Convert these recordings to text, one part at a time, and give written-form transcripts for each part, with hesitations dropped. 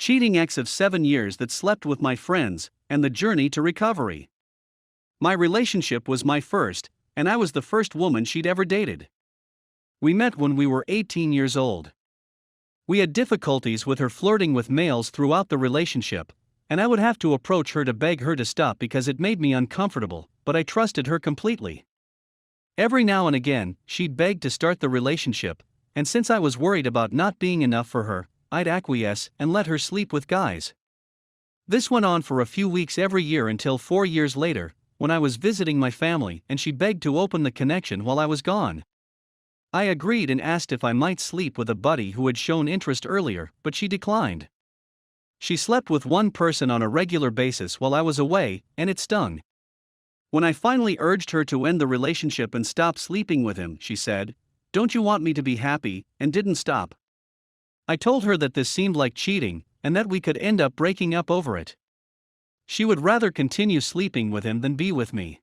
cheating ex of 7 years that slept with my friends, and the journey to recovery. My relationship was my first, and I was the first woman she'd ever dated. We met when we were 18 years old. We had difficulties with her flirting with males throughout the relationship, and I would have to approach her to beg her to stop because it made me uncomfortable, but I trusted her completely. Every now and again, she'd beg to start the relationship, and since I was worried about not being enough for her, I'd acquiesce and let her sleep with guys. This went on for a few weeks every year until 4 years later, when I was visiting my family and she begged to open the connection while I was gone. I agreed and asked if I might sleep with a buddy who had shown interest earlier, but she declined. She slept with one person on a regular basis while I was away, and it stung. When I finally urged her to end the relationship and stop sleeping with him, she said, "Don't you want me to be happy?" and didn't stop. I told her that this seemed like cheating, and that we could end up breaking up over it. She would rather continue sleeping with him than be with me.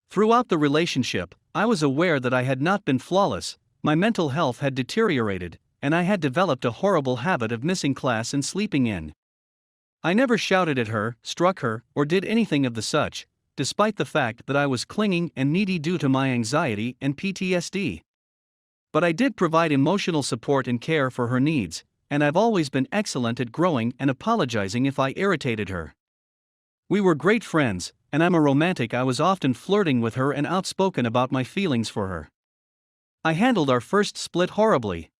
Throughout the relationship, I was aware that I had not been flawless, my mental health had deteriorated, and I had developed a horrible habit of missing class and sleeping in. I never shouted at her, struck her, or did anything of the such, despite the fact that I was clinging and needy due to my anxiety and PTSD. But I did provide emotional support and care for her needs, and I've always been excellent at growing and apologizing if I irritated her. We were great friends, and I'm a romantic. I was often flirting with her and outspoken about my feelings for her. I handled our first split horribly.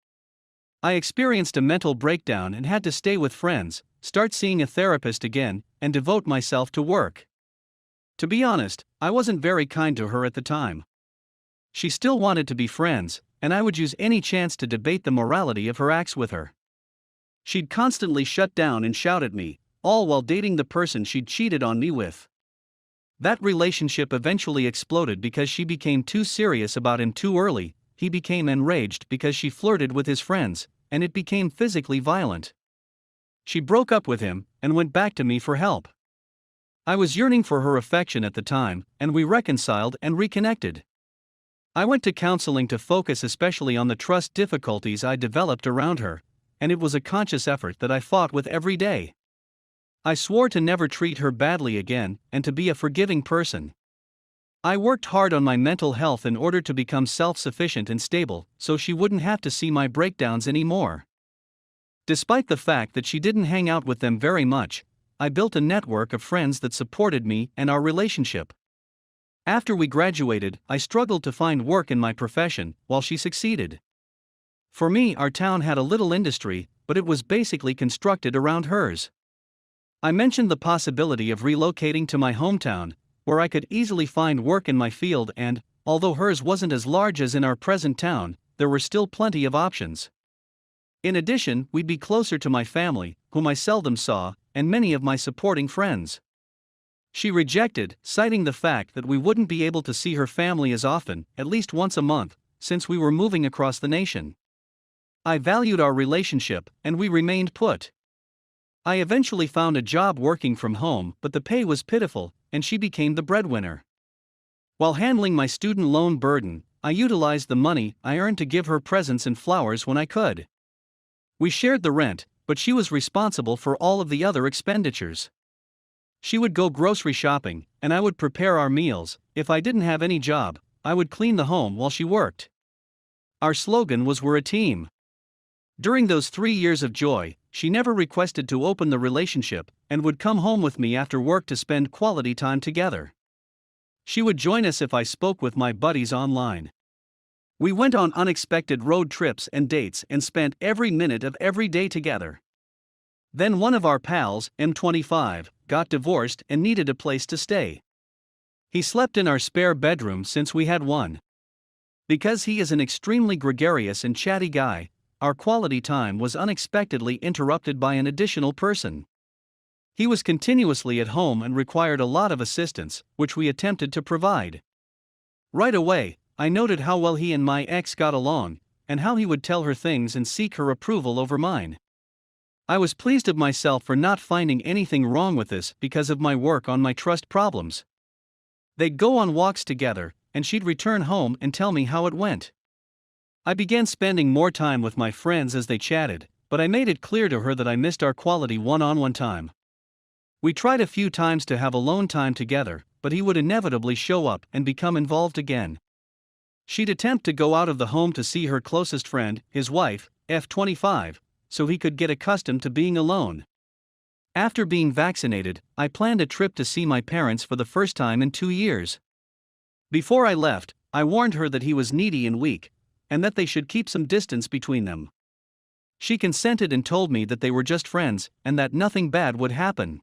I experienced a mental breakdown and had to stay with friends, start seeing a therapist again, and devote myself to work. To be honest, I wasn't very kind to her at the time. She still wanted to be friends, and I would use any chance to debate the morality of her acts with her. She'd constantly shut down and shout at me, all while dating the person she'd cheated on me with. That relationship eventually exploded because she became too serious about him too early. He became enraged because she flirted with his friends, and it became physically violent. She broke up with him and went back to me for help. I was yearning for her affection at the time, and we reconciled and reconnected. I went to counseling to focus especially on the trust difficulties I developed around her, and it was a conscious effort that I fought with every day. I swore to never treat her badly again and to be a forgiving person. I worked hard on my mental health in order to become self-sufficient and stable, so she wouldn't have to see my breakdowns anymore. Despite the fact that she didn't hang out with them very much, I built a network of friends that supported me and our relationship. After we graduated, I struggled to find work in my profession, while she succeeded. For me, our town had a little industry, but it was basically constructed around hers. I mentioned the possibility of relocating to my hometown, where I could easily find work in my field and, although hers wasn't as large as in our present town, there were still plenty of options. In addition, we'd be closer to my family, whom I seldom saw, and many of my supporting friends. She rejected, citing the fact that we wouldn't be able to see her family as often, at least once a month, since we were moving across the nation. I valued our relationship, and we remained put. I eventually found a job working from home, but the pay was pitiful, and she became the breadwinner. While handling my student loan burden, I utilized the money I earned to give her presents and flowers when I could. We shared the rent, but she was responsible for all of the other expenditures. She would go grocery shopping, and I would prepare our meals. If I didn't have any job, I would clean the home while she worked. Our slogan was "We're a team." During those 3 years of joy, she never requested to open the relationship, and would come home with me after work to spend quality time together. She would join us if I spoke with my buddies online. We went on unexpected road trips and dates and spent every minute of every day together. Then one of our pals, M25, got divorced and needed a place to stay. He slept in our spare bedroom since we had one. Because he is an extremely gregarious and chatty guy, our quality time was unexpectedly interrupted by an additional person. He was continuously at home and required a lot of assistance, which we attempted to provide. Right away, I noted how well he and my ex got along, and how he would tell her things and seek her approval over mine. I was pleased of myself for not finding anything wrong with this because of my work on my trust problems. They'd go on walks together, and she'd return home and tell me how it went. I began spending more time with my friends as they chatted, but I made it clear to her that I missed our quality one-on-one time. We tried a few times to have alone time together, but he would inevitably show up and become involved again. She'd attempt to go out of the home to see her closest friend, his wife, F25, so he could get accustomed to being alone. After being vaccinated, I planned a trip to see my parents for the first time in 2 years. Before I left, I warned her that he was needy and weak, and that they should keep some distance between them. She consented and told me that they were just friends, and that nothing bad would happen.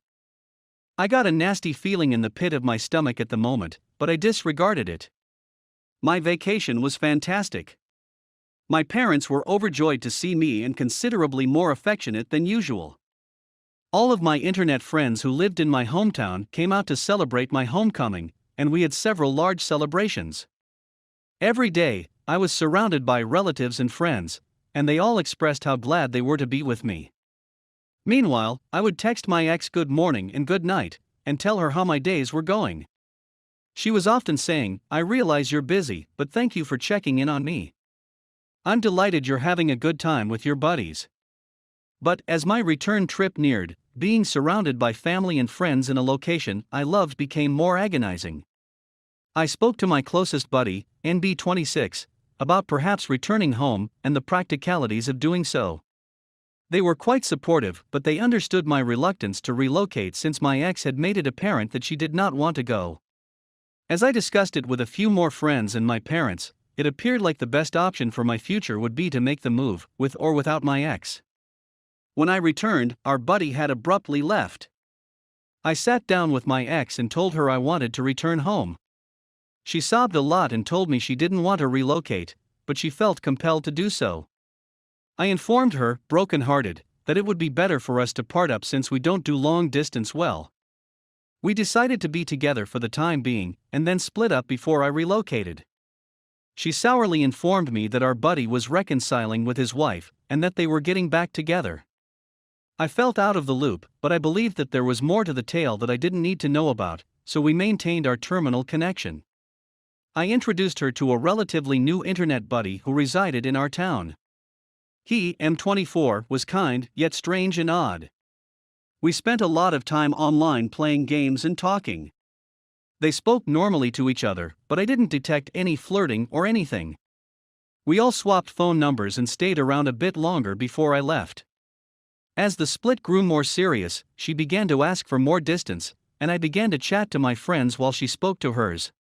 I got a nasty feeling in the pit of my stomach at the moment, but I disregarded it. My vacation was fantastic. My parents were overjoyed to see me and considerably more affectionate than usual. All of my internet friends who lived in my hometown came out to celebrate my homecoming, and we had several large celebrations. Every day, I was surrounded by relatives and friends, and they all expressed how glad they were to be with me. Meanwhile, I would text my ex good morning and good night, and tell her how my days were going. She was often saying, "I realize you're busy, but thank you for checking in on me. I'm delighted you're having a good time with your buddies." But as my return trip neared, being surrounded by family and friends in a location I loved became more agonizing. I spoke to my closest buddy, NB26, about perhaps returning home and the practicalities of doing so. They were quite supportive, but they understood my reluctance to relocate since my ex had made it apparent that she did not want to go. As I discussed it with a few more friends and my parents, it appeared like the best option for my future would be to make the move, with or without my ex. When I returned, our buddy had abruptly left. I sat down with my ex and told her I wanted to return home. She sobbed a lot and told me she didn't want to relocate, but she felt compelled to do so. I informed her, broken-hearted, that it would be better for us to part up since we don't do long distance well. We decided to be together for the time being, and then split up before I relocated. She sourly informed me that our buddy was reconciling with his wife, and that they were getting back together. I felt out of the loop, but I believed that there was more to the tale that I didn't need to know about, so we maintained our terminal connection. I introduced her to a relatively new internet buddy who resided in our town. He, M24, was kind, yet strange and odd. We spent a lot of time online playing games and talking. They spoke normally to each other, but I didn't detect any flirting or anything. We all swapped phone numbers and stayed around a bit longer before I left. As the split grew more serious, she began to ask for more distance, and I began to chat to my friends while she spoke to hers.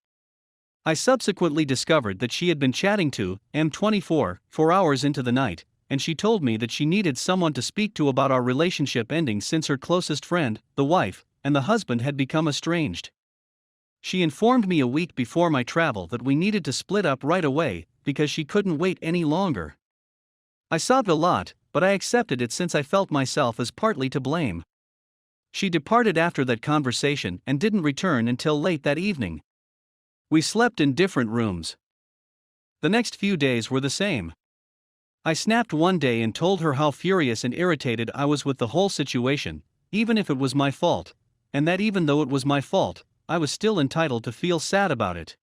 I subsequently discovered that she had been chatting to M24 for hours into the night, and she told me that she needed someone to speak to about our relationship ending since her closest friend, the wife, and the husband had become estranged. She informed me a week before my travel that we needed to split up right away because she couldn't wait any longer. I sobbed a lot, but I accepted it since I felt myself as partly to blame. She departed after that conversation and didn't return until late that evening. We slept in different rooms. The next few days were the same. I snapped one day and told her how furious and irritated I was with the whole situation, even if it was my fault, and that even though it was my fault, I was still entitled to feel sad about it.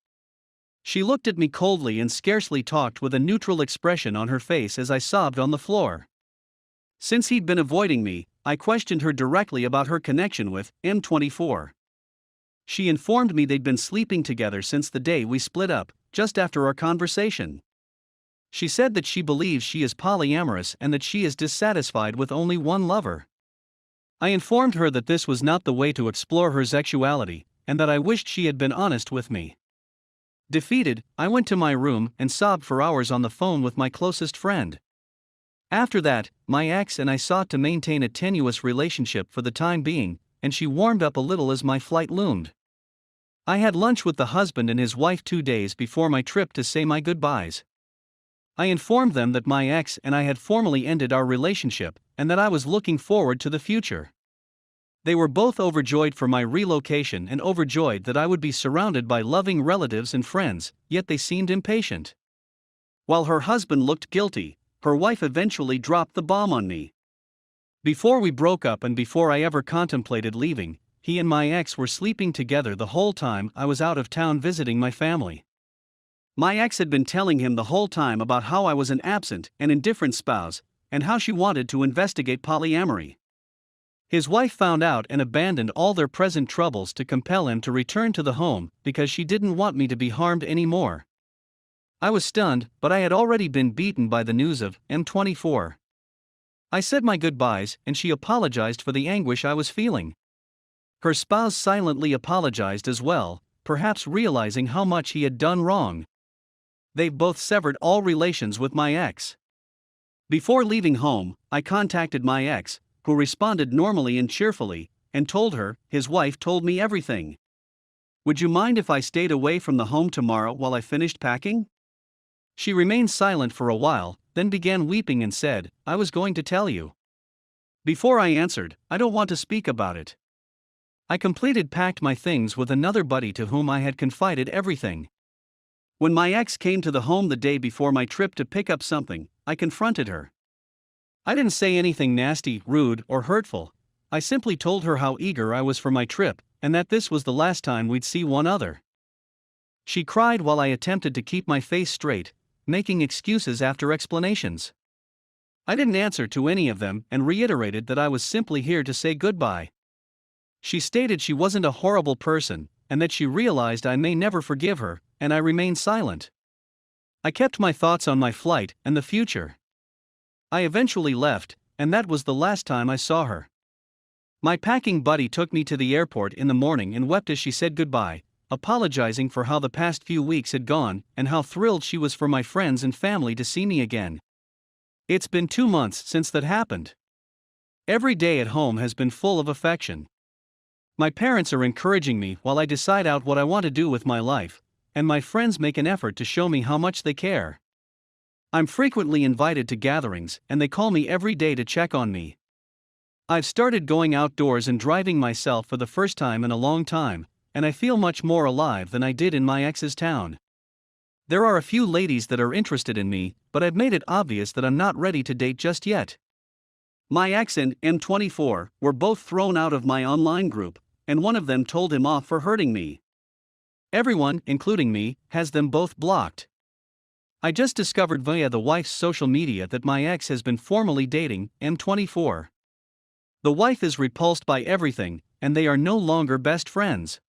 She looked at me coldly and scarcely talked with a neutral expression on her face as I sobbed on the floor. Since he'd been avoiding me, I questioned her directly about her connection with M24. She informed me they'd been sleeping together since the day we split up, just after our conversation. She said that she believes she is polyamorous and that she is dissatisfied with only one lover. I informed her that this was not the way to explore her sexuality, and that I wished she had been honest with me. Defeated, I went to my room and sobbed for hours on the phone with my closest friend. After that, my ex and I sought to maintain a tenuous relationship for the time being, and she warmed up a little as my flight loomed. I had lunch with the husband and his wife 2 days before my trip to say my goodbyes. I informed them that my ex and I had formally ended our relationship, and that I was looking forward to the future. They were both overjoyed for my relocation and overjoyed that I would be surrounded by loving relatives and friends, yet they seemed impatient. While her husband looked guilty, her wife eventually dropped the bomb on me. Before we broke up and before I ever contemplated leaving, he and my ex were sleeping together the whole time I was out of town visiting my family. My ex had been telling him the whole time about how I was an absent and indifferent spouse, and how she wanted to investigate polyamory. His wife found out and abandoned all their present troubles to compel him to return to the home because she didn't want me to be harmed anymore. I was stunned, but I had already been beaten by the news of M24. I said my goodbyes and she apologized for the anguish I was feeling. Her spouse silently apologized as well, perhaps realizing how much he had done wrong. They've both severed all relations with my ex. Before leaving home, I contacted my ex, who responded normally and cheerfully, and told her his wife told me everything. Would you mind if I stayed away from the home tomorrow while I finished packing? She remained silent for a while, then began weeping and said, I was going to tell you. Before I answered, I don't want to speak about it. I packed my things with another buddy to whom I had confided everything. When my ex came to the home the day before my trip to pick up something, I confronted her. I didn't say anything nasty, rude, or hurtful. I simply told her how eager I was for my trip, and that this was the last time we'd see one other. She cried while I attempted to keep my face straight, making excuses after explanations. I didn't answer to any of them and reiterated that I was simply here to say goodbye. She stated she wasn't a horrible person, and that she realized I may never forgive her, and I remained silent. I kept my thoughts on my flight and the future. I eventually left, and that was the last time I saw her. My packing buddy took me to the airport in the morning and wept as she said goodbye, apologizing for how the past few weeks had gone and how thrilled she was for my friends and family to see me again. It's been 2 months since that happened. Every day at home has been full of affection. My parents are encouraging me while I decide out what I want to do with my life, and my friends make an effort to show me how much they care. I'm frequently invited to gatherings, and they call me every day to check on me. I've started going outdoors and driving myself for the first time in a long time, and I feel much more alive than I did in my ex's town. There are a few ladies that are interested in me, but I've made it obvious that I'm not ready to date just yet. My ex and M24 were both thrown out of my online group, and one of them told him off for hurting me. Everyone, including me, has them both blocked. I just discovered via the wife's social media that my ex has been formally dating M24. The wife is repulsed by everything, and they are no longer best friends.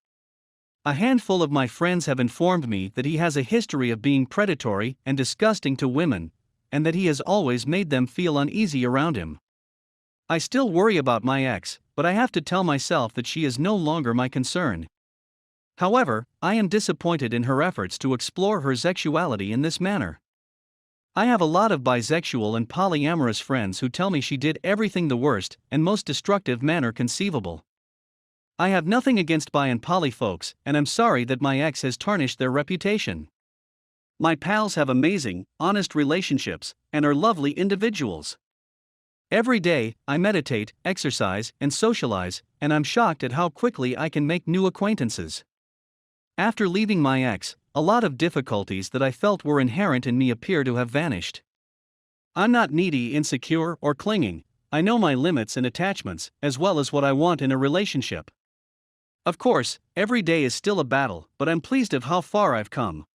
A handful of my friends have informed me that he has a history of being predatory and disgusting to women, and that he has always made them feel uneasy around him. I still worry about my ex, but I have to tell myself that she is no longer my concern. However, I am disappointed in her efforts to explore her sexuality in this manner. I have a lot of bisexual and polyamorous friends who tell me she did everything the worst and most destructive manner conceivable. I have nothing against bi and poly folks, and I'm sorry that my ex has tarnished their reputation. My pals have amazing, honest relationships, and are lovely individuals. Every day, I meditate, exercise, and socialize, and I'm shocked at how quickly I can make new acquaintances. After leaving my ex, a lot of difficulties that I felt were inherent in me appear to have vanished. I'm not needy, insecure, or clinging. I know my limits and attachments, as well as what I want in a relationship. Of course, every day is still a battle, but I'm pleased of how far I've come.